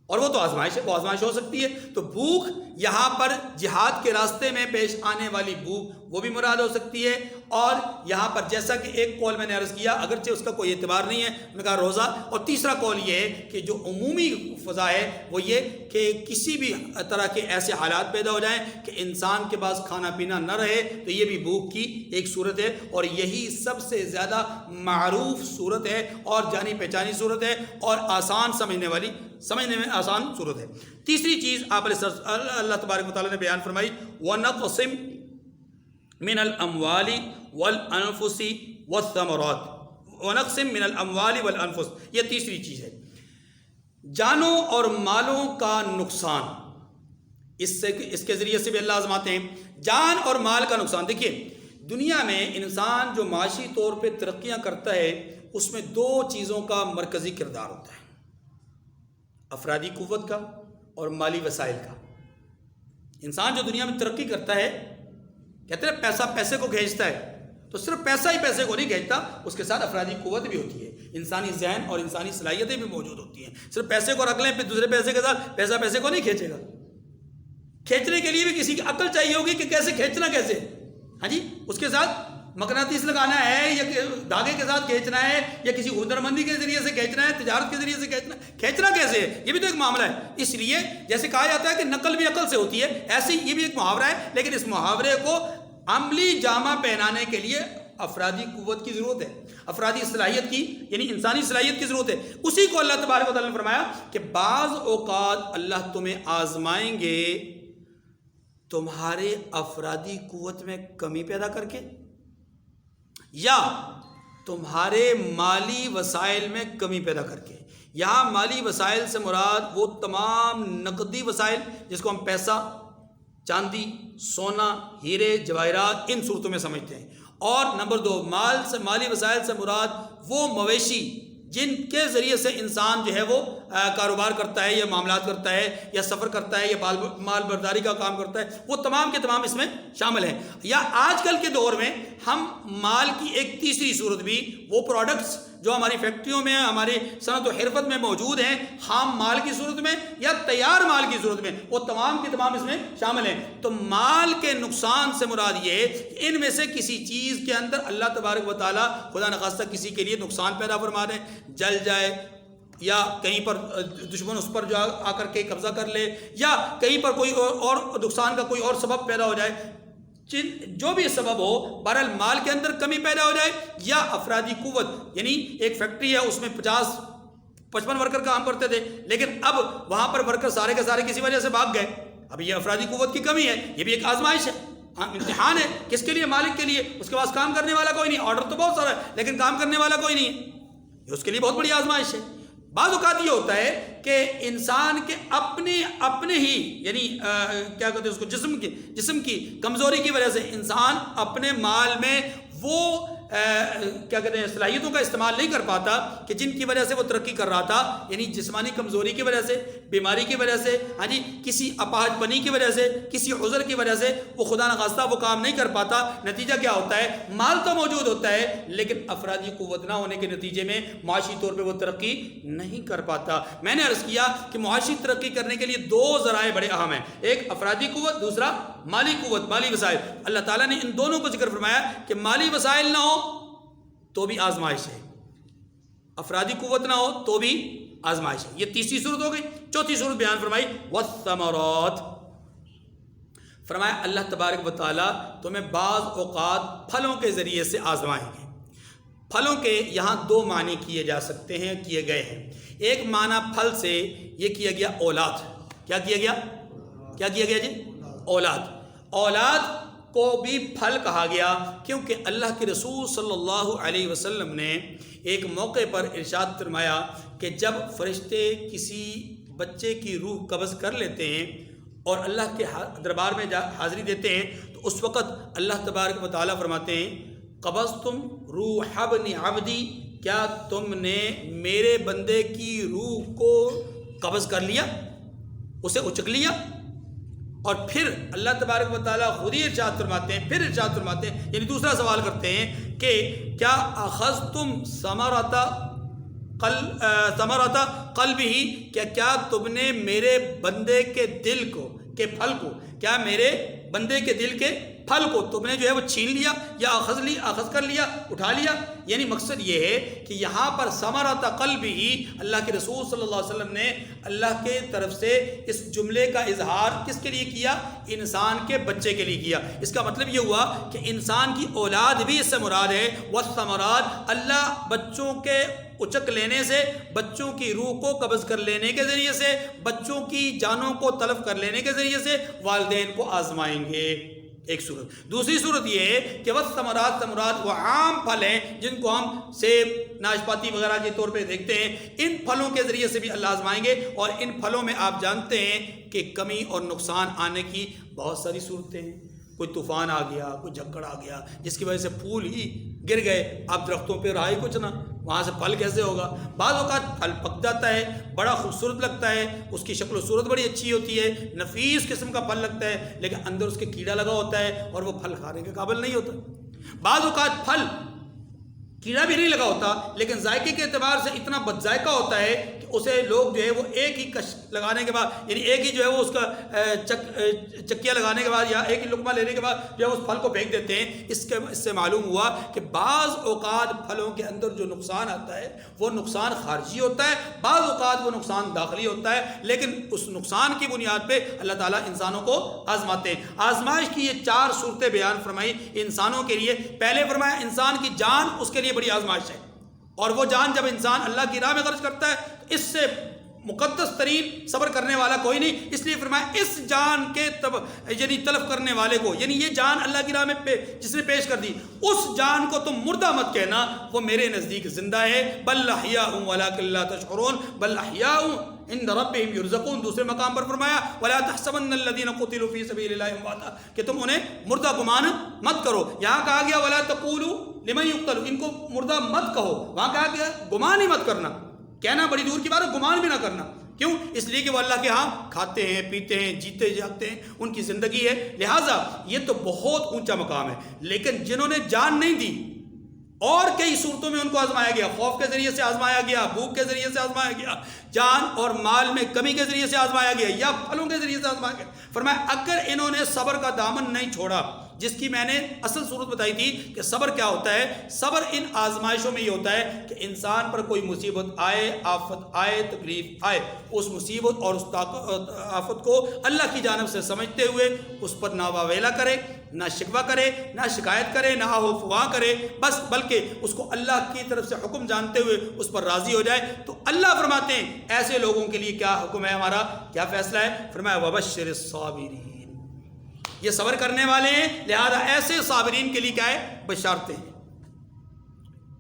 اور وہ تو آزمائش ہے، وہ آزمائش ہو سکتی ہے۔ تو بھوک یہاں پر جہاد کے راستے میں پیش آنے والی بھوک وہ بھی مراد ہو سکتی ہے، اور یہاں پر جیسا کہ ایک قول میں نے عرض کیا اگرچہ اس کا کوئی اعتبار نہیں ہے، میں نے کہا روزہ، اور تیسرا قول یہ ہے کہ جو عمومی فضا ہے وہ یہ کہ کسی بھی طرح کے ایسے حالات پیدا ہو جائیں کہ انسان کے پاس کھانا پینا نہ رہے تو یہ بھی بھوک کی ایک صورت ہے، اور یہی سب سے زیادہ معروف صورت ہے اور جانی پہچانی صورت ہے اور آسان سمجھنے میں آسان صورت ہے۔ تیسری چیز آپ اللہ تبارک و تعالیٰ نے بیان فرمائی، وَنَقْسِمْ مِنَ الْأَمْوَالِ وَالْأَنفُسِ وَالثَّمَرَاتِ، وَنَقْسِمْ مِنَ الْأَمْوَالِ وَالْأَنفُسِ، یہ تیسری چیز ہے، جانوں اور مالوں کا نقصان، اس کے ذریعے سے بھی اللہ آزماتے ہیں، جان اور مال کا نقصان۔ دیکھیے دنیا میں انسان جو معاشی طور پہ ترقیاں کرتا ہے اس میں دو چیزوں کا مرکزی کردار ہوتا ہے، افرادی قوت کا اور مالی وسائل کا۔ انسان جو دنیا میں ترقی کرتا ہے، کہتے ہیں پیسہ پیسے کو کھینچتا ہے، تو صرف پیسہ ہی پیسے کو نہیں کھینچتا، اس کے ساتھ افرادی قوت بھی ہوتی ہے، انسانی ذہن اور انسانی صلاحیتیں بھی موجود ہوتی ہیں۔ صرف پیسے کو رکھ لیں پھر دوسرے پیسے کے ساتھ پیسہ پیسے کو نہیں کھینچے گا، کھینچنے کے لیے بھی کسی کی عقل چاہیے ہوگی کہ کیسے کھینچنا، کیسے، ہاں جی، اس کے ساتھ مقناطیس لگانا ہے یا دھاگے کے ساتھ کھینچنا ہے یا کسی ہنرمندی کے ذریعے سے کھینچنا ہے، تجارت کے ذریعے سے کھینچنا کیسے ہے، یہ بھی تو ایک معاملہ ہے۔ اس لیے جیسے کہا جاتا ہے کہ نقل بھی عقل سے ہوتی ہے، ایسے ہی یہ بھی ایک محاورہ ہے، لیکن اس محاورے کو عملی جامہ پہنانے کے لیے افرادی قوت کی ضرورت ہے، افرادی صلاحیت کی، یعنی انسانی صلاحیت کی ضرورت ہے۔ اسی کو اللہ تبارک و تعالیٰ نے فرمایا کہ بعض اوقات اللہ تمہیں آزمائیں گے تمہارے افرادی قوت میں کمی پیدا کر کے، یا تمہارے مالی وسائل میں کمی پیدا کر کے۔ یہاں مالی وسائل سے مراد وہ تمام نقدی وسائل جس کو ہم پیسہ، چاندی، سونا، ہیرے، جواہرات، ان صورتوں میں سمجھتے ہیں، اور نمبر دو مالی وسائل سے مراد وہ مویشی جن کے ذریعے سے انسان جو ہے وہ کاروبار کرتا ہے یا معاملات کرتا ہے یا سفر کرتا ہے یا مال برداری کا کام کرتا ہے، وہ تمام کے تمام اس میں شامل ہیں۔ یا آج کل کے دور میں ہم مال کی ایک تیسری صورت بھی، وہ پروڈکٹس جو ہماری فیکٹریوں میں، ہماری صنعت و حرفت میں موجود ہیں، خام مال کی صورت میں یا تیار مال کی صورت میں، وہ تمام کے تمام اس میں شامل ہیں۔ تو مال کے نقصان سے مراد یہ کہ ان میں سے کسی چیز کے اندر اللہ تبارک و تعالیٰ خدا نخواستہ کسی کے لیے نقصان پیدا فرما دیں، جل جائے، یا کہیں پر دشمن اس پر جو آ کر کے قبضہ کر لے، یا کہیں پر کوئی اور نقصان کا کوئی اور سبب پیدا ہو جائے، جو بھی سبب ہو، بہرحال مال کے اندر کمی پیدا ہو جائے، یا افرادی قوت، یعنی ایک فیکٹری ہے اس میں 55 ورکر کام کرتے تھے، لیکن اب وہاں پر ورکر سارے کے سارے کسی وجہ سے بھاگ گئے. اب یہ افرادی قوت کی کمی ہے، یہ بھی ایک آزمائش ہے، امتحان ہے. کس کے لیے؟ مالک کے لیے. اس کے پاس کام کرنے والا کوئی نہیں. آرڈر تو بہت سارا ہے لیکن کام کرنے والا کوئی نہیں ہے. یہ اس کے لیے بہت بڑی آزمائش ہے. بعض اوقات یہ ہوتا ہے کہ انسان کے اپنے ہی یعنی کیا کہتے ہیں اس کو، جسم کی کمزوری کی وجہ سے انسان اپنے مال میں وہ کیا کہتے ہیں صلاحیتوں کا استعمال نہیں کر پاتا کہ جن کی وجہ سے وہ ترقی کر رہا تھا. یعنی جسمانی کمزوری کی وجہ سے، بیماری کی وجہ سے، ہاں جی، کسی اپاہج پنی کی وجہ سے، کسی عذر کی وجہ سے وہ خدا نخواستہ وہ کام نہیں کر پاتا. نتیجہ کیا ہوتا ہے؟ مال تو موجود ہوتا ہے لیکن افرادی قوت نہ ہونے کے نتیجے میں معاشی طور پہ وہ ترقی نہیں کر پاتا. میں نے عرض کیا کہ معاشی ترقی کرنے کے لیے 2 ذرائع بڑے اہم ہیں، ایک افرادی قوت، دوسرا مالی قوت، مالی وسائل. اللہ تعالیٰ نے ان دونوں کو ذکر فرمایا کہ مالی وسائل نہ ہو تو بھی آزمائش ہے، افرادی قوت نہ ہو تو بھی آزمائش ہے. یہ تیسری صورت ہو گئی. چوتھی صورت بیان فرمائی والثمرات. فرمایا اللہ تبارک و تعالیٰ تمہیں بعض اوقات پھلوں کے ذریعے سے آزمائیں گے. پھلوں کے یہاں 2 معنی کیے جا سکتے ہیں، کیے گئے ہیں. ایک معنی پھل سے یہ کیا گیا اولاد. کیا کیا گیا جی؟ اولاد. اولاد کو بھی پھل کہا گیا کیونکہ اللہ کے رسول صلی اللہ علیہ وسلم نے ایک موقع پر ارشاد فرمایا کہ جب فرشتے کسی بچے کی روح قبض کر لیتے ہیں اور اللہ کے دربار میں حاضری دیتے ہیں تو اس وقت اللہ تبارک و تعالیٰ فرماتے ہیں قبضتم روح ابن عبدی، کیا تم نے میرے بندے کی روح کو قبض کر لیا، اسے اچک لیا؟ اور پھر اللہ تبارک و تعالیٰ خود ہی ارشاد فرماتے ہیں، یعنی دوسرا سوال کرتے ہیں کہ کیا اخذتم ثمرۃ قلبہ، کیا تم نے میرے بندے کے دل کو، کے پھل کو، کیا میرے بندے کے دل کے پھل کو تم نے جو ہے وہ چھین لیا یا اخذ کر لیا، اٹھا لیا؟ یعنی مقصد یہ ہے کہ یہاں پر ثمرۃ قلبہ اللہ کے رسول صلی اللہ علیہ وسلم نے اللہ کے طرف سے اس جملے کا اظہار کس کے لیے کیا؟ انسان کے بچے کے لیے کیا. اس کا مطلب یہ ہوا کہ انسان کی اولاد بھی اس سے مراد ہے. والثمرات، اللہ بچوں کے اچک لینے سے، بچوں کی روح کو قبض کر لینے کے ذریعے سے، بچوں کی جانوں کو تلف کر لینے کے ذریعے سے والدین کو آزمائیں گے. ایک صورت. دوسری صورت یہ ہے کہ والثمرات، ثمرات وہ عام پھل ہیں جن کو ہم سیب، ناشپاتی وغیرہ کے طور پہ دیکھتے ہیں. ان پھلوں کے ذریعے سے بھی اللہ آزمائیں گے. اور ان پھلوں میں آپ جانتے ہیں کہ کمی اور نقصان آنے کی بہت ساری صورتیں ہیں. کوئی طوفان آ گیا، کوئی جھکڑ آ گیا جس کی وجہ سے پھول ہی گر گئے، آپ درختوں پہ رہا ہی کچھ نہ، وہاں سے پھل کیسے ہوگا؟ بعض اوقات پھل پک جاتا ہے، بڑا خوبصورت لگتا ہے، اس کی شکل و صورت بڑی اچھی ہوتی ہے، نفیس قسم کا پھل لگتا ہے، لیکن اندر اس کے کیڑا لگا ہوتا ہے اور وہ پھل کھانے کے قابل نہیں ہوتا. بعض اوقات پھل کیڑا بھی نہیں لگا ہوتا لیکن ذائقے کے اعتبار سے اتنا بد ذائقہ ہوتا ہے کہ اسے لوگ جو ہے وہ ایک ہی کش لگانے کے بعد، یعنی ایک ہی جو ہے وہ اس کا چکیا لگانے کے بعد یا ایک ہی لقمہ لینے کے بعد جو ہے اس پھل کو پھینک دیتے ہیں. اس سے معلوم ہوا کہ بعض اوقات پھلوں کے اندر جو نقصان آتا ہے وہ نقصان خارجی ہوتا ہے، بعض اوقات وہ نقصان داخلی ہوتا ہے، لیکن اس نقصان کی بنیاد پہ اللہ تعالیٰ انسانوں کو آزماتے ہیں. آزمائش کی یہ 4 صورتیں بیان فرمائی انسانوں کے لیے. پہلے فرمایا انسان کی جان اس کے لیے بڑی آزمائش ہے، اور وہ جان جب انسان اللہ کی راہ میں خرچ کرتا ہے تو اس سے مقدس ترین صبر کرنے والا کوئی نہیں. اس لیے فرمایا اس جان کے یعنی تلف کرنے والے کو، یعنی یہ جان اللہ کی راہ میں جس نے پیش کر دی، اس جان کو تم مردہ مت کہنا، وہ میرے نزدیک زندہ ہے. بل احیاء ولکن لا تشعرون، بل احیاء عند ربهم يرزقون. دوسرے مقام پر فرمایا ولا تحسبن الذين قتلوا في سبيل الله امواتا، کہ تم انہیں مردہ گمان مت کرو. یہاں کہا گیا ولا تقولوا لمن يقتل، ان کو مردہ مت کہو. وہاں کہا گیا گمان ہی مت کرنا، کہنا بڑی دور کی بات ہے، گمان بھی نہ کرنا. کیوں؟ اس لیے کہ وہ اللہ کے ہاں کھاتے ہیں، پیتے ہیں، جیتے جاگتے ہیں، ان کی زندگی ہے. لہٰذا یہ تو بہت اونچا مقام ہے. لیکن جنہوں نے جان نہیں دی اور کئی صورتوں میں ان کو آزمایا گیا، خوف کے ذریعے سے آزمایا گیا، بھوک کے ذریعے سے آزمایا گیا، جان اور مال میں کمی کے ذریعے سے آزمایا گیا، یا پھلوں کے ذریعے سے آزمایا گیا. فرمایا اگر انہوں نے صبر کا دامن نہیں چھوڑا، جس کی میں نے اصل صورت بتائی تھی کہ صبر کیا ہوتا ہے. صبر ان آزمائشوں میں یہ ہوتا ہے کہ انسان پر کوئی مصیبت آئے، آفت آئے، تکلیف آئے، اس مصیبت اور اس آفت کو اللہ کی جانب سے سمجھتے ہوئے اس پر ناواویلا کرے، نہ شکوہ کرے، نہ شکایت کرے، نہ آہ و فغاں کرے، بس بلکہ اس کو اللہ کی طرف سے حکم جانتے ہوئے اس پر راضی ہو جائے۔ تو اللہ فرماتے ہیں ایسے لوگوں کے لیے کیا حکم ہے، ہمارا کیا فیصلہ ہے؟ فرمایا وبشر الصابرین، یہ صبر کرنے والے ہیں، لہذا ایسے صابرین کے لیے کیا ہے؟ بشارتیں ہیں۔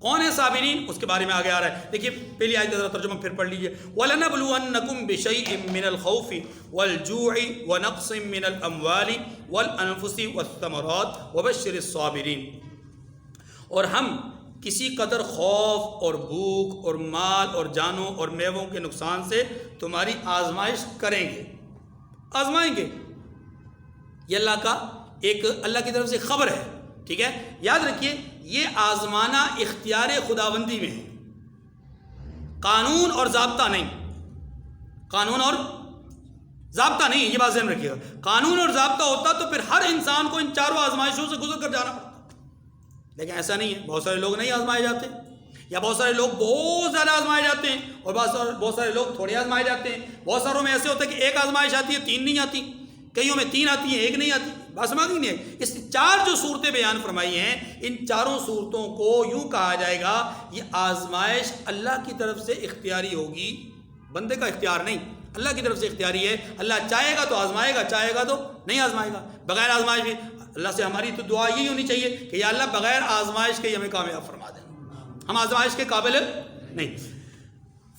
کون ہے صابرین؟ اس کے بارے میں آگے آ رہا ہے۔ دیکھیے پہلی آیت کا ذرا ترجمہ پھر پڑھ لیجیے۔ وَلَنَبْلُوَنَّكُمْ بِشَيْءٍ مِّنَ الْخَوْفِ وَالْجُوعِ وَنَقْصٍ مِّنَ الْأَمْوَالِ وَالْأَنفُسِ وَالثَّمَرَاتِ وَبَشِّرِ الصَّابِرِينَ، اور ہم کسی قدر خوف اور بھوک اور مال اور جانوں اور میووں کے نقصان سے تمہاری آزمائش کریں گے، آزمائیں گے۔ یہ اللہ کا ایک اللہ کی طرف سے خبر ہے، ٹھیک ہے؟ یاد رکھیے یہ آزمانا اختیار خداوندی میں ہے، قانون اور ضابطہ نہیں، قانون اور ضابطہ نہیں، یہ بات ذہن رکھیے گا۔ قانون اور ضابطہ ہوتا تو پھر ہر انسان کو ان چاروں آزمائشوں سے گزر کر جانا پڑتا، لیکن ایسا نہیں ہے۔ بہت سارے لوگ نہیں آزمائے جاتے، یا بہت سارے لوگ بہت زیادہ آزمائے جاتے ہیں، اور بہت سارے لوگ تھوڑے آزمائے جاتے ہیں۔ بہت ساروں میں ایسے ہوتا ہے کہ ایک آزمائش آتی ہے 3 نہیں آتی، کئیوں میں 3 آتی ہیں 1 نہیں آتی۔ بات سمجھ نہیں ہے؟ اس 4 جو صورتیں بیان فرمائی ہیں، ان چاروں صورتوں کو یوں کہا جائے گا یہ آزمائش اللہ کی طرف سے اختیاری ہوگی، بندے کا اختیار نہیں، اللہ کی طرف سے اختیاری ہے۔ اللہ چاہے گا تو آزمائے گا، چاہے گا تو نہیں آزمائے گا۔ بغیر آزمائش بھی اللہ سے ہماری تو دعا یہی ہونی چاہیے کہ یا اللہ بغیر آزمائش کے ہمیں کامیاب فرما دیں، ہم آزمائش کے قابل نہیں۔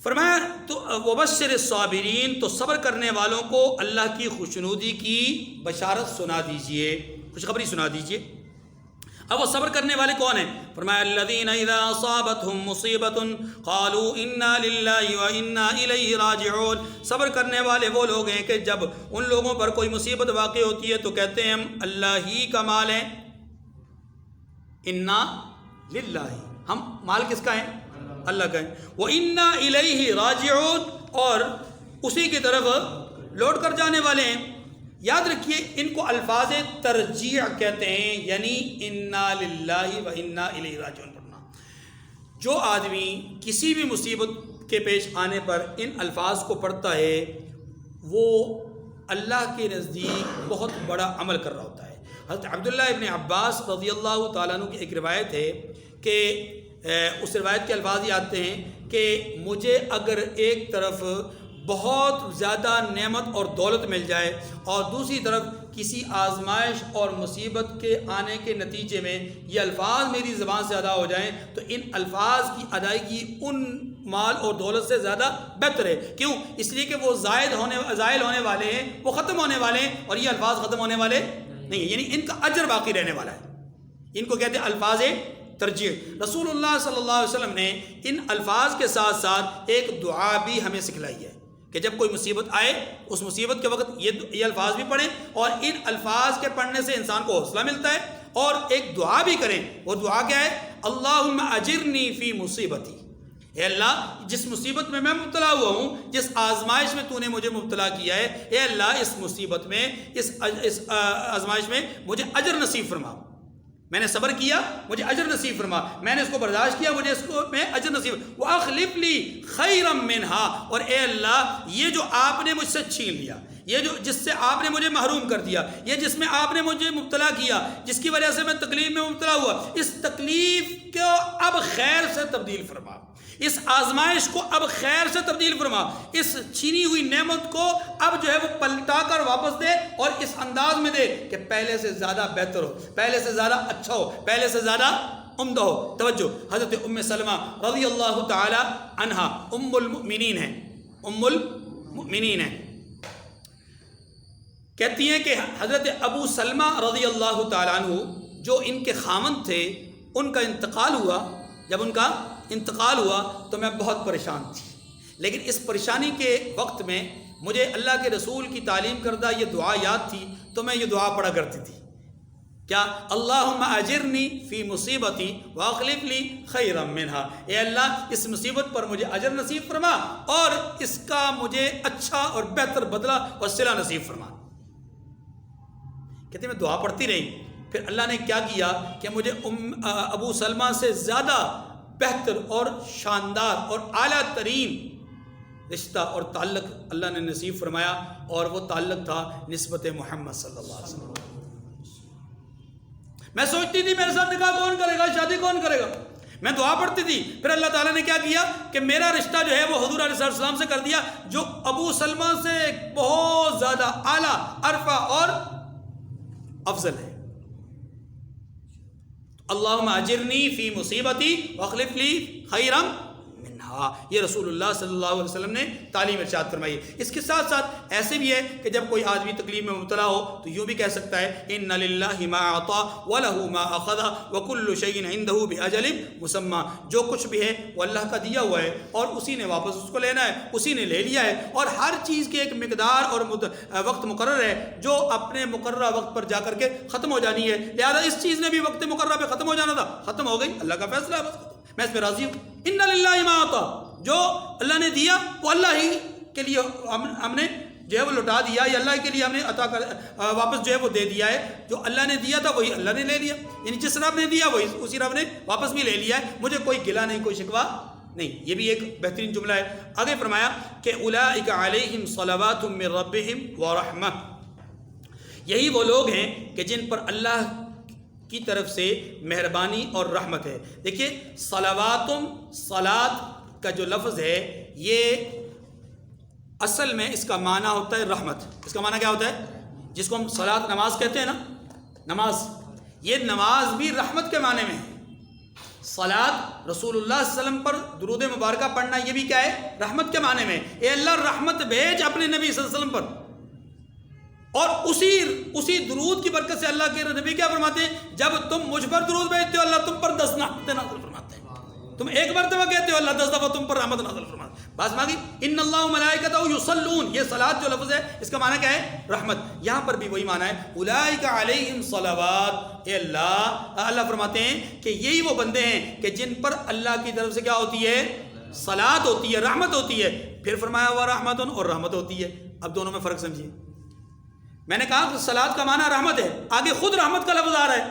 فرمایا تو وبشر الصابرین، تو صبر کرنے والوں کو اللہ کی خوشنودی کی بشارت سنا دیجئے، خوشخبری سنا دیجئے۔ اب وہ صبر کرنے والے کون ہیں؟ فرمایا الذین اذا اصابتهم مصیبۃ قالوا انا للہ وانا الیہ راجعون، صبر کرنے والے وہ لوگ ہیں کہ جب ان لوگوں پر کوئی مصیبت واقع ہوتی ہے تو کہتے ہیں ہم اللہ ہی کا مال ہیں، انا للہ، ہم مال کس کا ہے؟ اللہ کا ہے، وَإِنَّا إِلَيْهِ رَاجِعُونَ، اور اسی کی طرف لوٹ کر جانے والے ہیں۔ یاد رکھیے ان کو الفاظ ترجیع کہتے ہیں، یعنی اِنَّا لِلَّهِ وَإِنَّا إِلَيْهِ رَاجِعُونَ پڑھنا۔ جو آدمی کسی بھی مصیبت کے پیش آنے پر ان الفاظ کو پڑھتا ہے وہ اللہ کے نزدیک بہت بڑا عمل کر رہا ہوتا ہے۔ حضرت عبداللہ ابن عباس رضی اللہ تعالیٰ عنہ کی ایک روایت ہے کہ اس روایت کے الفاظ یہ آتے ہیں کہ مجھے اگر ایک طرف بہت زیادہ نعمت اور دولت مل جائے اور دوسری طرف کسی آزمائش اور مصیبت کے آنے کے نتیجے میں یہ الفاظ میری زبان سے ادا ہو جائیں تو ان الفاظ کی ادائیگی ان مال اور دولت سے زیادہ بہتر ہے۔ کیوں؟ اس لیے کہ وہ زائل ہونے والے ہیں، وہ ختم ہونے والے ہیں، اور یہ الفاظ ختم ہونے والے نہیں ہیں، یعنی ان کا اجر باقی رہنے والا ہے۔ ان کو کہتے ہیں الفاظ ترجیح۔ رسول اللہ صلی اللہ علیہ وسلم نے ان الفاظ کے ساتھ ساتھ ایک دعا بھی ہمیں سکھلائی ہے کہ جب کوئی مصیبت آئے اس مصیبت کے وقت یہ الفاظ بھی پڑھیں، اور ان الفاظ کے پڑھنے سے انسان کو حوصلہ ملتا ہے، اور ایک دعا بھی کریں۔ وہ دعا کیا ہے؟ اللہم اجرنی فی مصیبتی، اے اللہ جس مصیبت میں مبتلا ہوا ہوں، جس آزمائش میں تو نے مجھے مبتلا کیا ہے، اے اللہ اس مصیبت میں، اس آزمائش میں مجھے اجر نصیب فرما۔ میں نے صبر کیا، مجھے اجر نصیب فرما، میں نے اس کو برداشت کیا، مجھے اس کو میں اجر نصیب، وَأَخْلِفْ لِي خَيْرًا مِّنْهَا، اور اے اللہ یہ جو آپ نے مجھ سے چھین لیا، یہ جو جس سے آپ نے مجھے محروم کر دیا، یہ جس میں آپ نے مجھے مبتلا کیا، جس کی وجہ سے میں تکلیف میں مبتلا ہوا، اس تکلیف کو اب خیر سے تبدیل فرما، اس آزمائش کو اب خیر سے تبدیل فرما، اس چھینی ہوئی نعمت کو اب جو ہے وہ پلٹا کر واپس دے، اور اس انداز میں دے کہ پہلے سے زیادہ بہتر ہو، پہلے سے زیادہ اچھا ہو، پہلے سے زیادہ عمدہ ہو۔ توجہ، حضرت ام سلمہ رضی اللہ تعالی عنہا ام المؤمنین ہیں، ام المؤمنین ہیں، کہتی ہیں کہ حضرت ابو سلمہ رضی اللہ تعالیٰ عنہ جو ان کے خاوند تھے، ان کا انتقال ہوا۔ جب ان کا انتقال ہوا تو میں بہت پریشان تھی، لیکن اس پریشانی کے وقت میں مجھے اللہ کے رسول کی تعلیم کردہ یہ دعا یاد تھی، تو میں یہ دعا پڑھا کرتی تھی، کیا؟ اللہم اجرنی فی مصیبتی واخلف لی خیرا منہا، اے اللہ اس مصیبت پر مجھے اجر نصیب فرما اور اس کا مجھے اچھا اور بہتر بدلہ اور صلہ نصیب فرما۔ کہتے میں دعا پڑھتی رہی، پھر اللہ نے کیا کیا کہ مجھے ابو سلمہ سے زیادہ بہتر اور شاندار اور اعلیٰ ترین رشتہ اور تعلق اللہ نے نصیب فرمایا، اور وہ تعلق تھا نسبت محمد صلی اللہ علیہ وسلم۔ میں سوچتی تھی میرے ساتھ نکاح کون کرے گا، شادی کون کرے گا، میں دعا پڑھتی تھی، پھر اللہ تعالیٰ نے کیا کیا کہ میرا رشتہ جو ہے وہ حضور علیہ السلام سے کر دیا، جو ابو سلمہ سے بہت زیادہ اعلیٰ، عرفہ اور افضل ہے۔ اللہم اجرنی فی مصیبتی واخلف لی خیرا منہا، یہ رسول اللہ صلی اللہ علیہ وسلم نے تعلیم ارشاد فرمائی ہے۔ اس کے ساتھ ساتھ ایسے بھی ہے کہ جب کوئی آدمی تکلیف میں مبتلا ہو تو یوں بھی کہہ سکتا ہے ان للہ ما اعطى وله ما اخذ وكل شيء عنده باجل مسمى، جو کچھ بھی ہے وہ اللہ کا دیا ہوا ہے اور اسی نے واپس اس کو لینا ہے، اسی نے لے لیا ہے، اور ہر چیز کی ایک مقدار اور وقت مقرر ہے جو اپنے مقررہ وقت پر جا کر کے ختم ہو جانی ہے، لہذا اس چیز نے بھی وقت مقررہ پہ ختم ہو جانا تھا، ختم ہو گئی، اللہ کا فیصلہ ہے، بس میں اس پہ راضی ہوں۔ ان للہ ما اعطى، جو اللہ نے دیا وہ اللہ ہی کے لیے ہم نے جو ہے وہ لوٹا دیا، یا اللہ کے لیے ہم نے عطا کر واپس جو ہے وہ دے دیا ہے، جو اللہ نے دیا تھا وہی اللہ نے لے لیا، یعنی جس رب نے دیا وہی اسی رب نے واپس بھی لے لیا ہے، مجھے کوئی گلہ نہیں، کوئی شکوہ نہیں۔ یہ بھی ایک بہترین جملہ ہے۔ آگے فرمایا کہ اولئک علیہم صلوات من ربہم ورحمہ، یہی وہ لوگ ہیں کہ جن پر اللہ کی طرف سے مہربانی اور رحمت ہے۔ دیکھیے صلواتم، صلات کا جو لفظ ہے یہ اصل میں اس کا معنی ہوتا ہے رحمت۔ اس کا معنی کیا ہوتا ہے؟ جس کو ہم صلات نماز کہتے ہیں نا، نماز، یہ نماز بھی رحمت کے معنی میں ہے۔ صلات رسول اللہ صلی اللہ علیہ وسلم پر درود مبارکہ پڑھنا یہ بھی کیا ہے؟ رحمت کے معنی میں۔ اے اللہ رحمت بھیج اپنے نبی صلی اللہ علیہ وسلم پر، اور اسی درود کی برکت سے اللہ کے نبی کیا فرماتے ہیں؟ جب تم مجھ پر درود بھیجتے ہو اللہ تم پر 10 رحمتیں نازل فرماتے ہیں، تم ایک مرتبہ کہتے ہو اللہ 10 دفعہ تم پر رحمت نازل فرماتے ہیں۔ بات مانگی ان اللہ ملائکتہ یصلون، یہ صلات جو لفظ ہے اس کا معنی کیا ہے؟ رحمت۔ یہاں پر بھی وہی معنی ہے، اولئک علیہم صلوات، اے اللہ فرماتے ہیں کہ یہی وہ بندے ہیں کہ جن پر اللہ کی طرف سے کیا ہوتی ہے؟ صلات ہوتی ہے، رحمت ہوتی ہے۔ پھر فرمایا ہوا رحمت اور رحمت ہوتی ہے۔ اب دونوں میں فرق سمجھیے۔ میں نے کہا کہ صلات کا معنی رحمت ہے، آگے خود رحمت کا لفظ آ رہا ہے،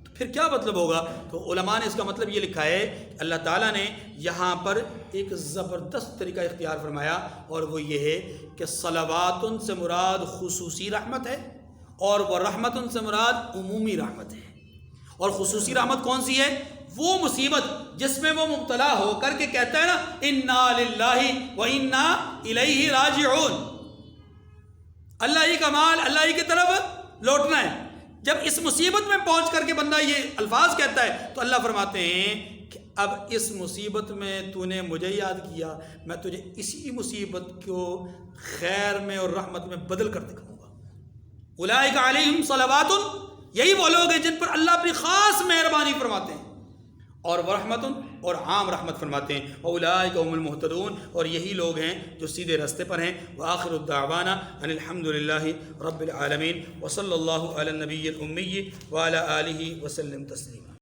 تو پھر کیا مطلب ہوگا؟ تو علماء نے اس کا مطلب یہ لکھا ہے کہ اللہ تعالیٰ نے یہاں پر ایک زبردست طریقہ اختیار فرمایا، اور وہ یہ ہے کہ صلواتن سے مراد خصوصی رحمت ہے، اور وہ رحمتن سے مراد عمومی رحمت ہے۔ اور خصوصی رحمت کون سی ہے؟ وہ مصیبت جس میں وہ مبتلا ہو کر کے کہتا ہے نا انا للہ و انا الیہ راجعون، اللہ ہی کا مال اللہ ہی کی طرف لوٹنا ہے۔ جب اس مصیبت میں پہنچ کر کے بندہ یہ الفاظ کہتا ہے تو اللہ فرماتے ہیں کہ اب اس مصیبت میں تو نے مجھے یاد کیا، میں تجھے اسی مصیبت کو خیر میں اور رحمت میں بدل کر دکھاؤں گا۔ اولئک علیہم صلوات، یہی وہ لوگ ہیں جن پر اللہ اپنی خاص مہربانی فرماتے ہیں، اور ورحمت اور عام رحمت فرماتے ہیں۔ اولئک هم المہتدون، اور یہی لوگ ہیں جو سیدھے راستے پر ہیں۔ وآخر الدعوانا ان الحمد للہ رب العالمین، وصلی اللہ علی النبی الامی وعلی آلہ وسلم تسلیما۔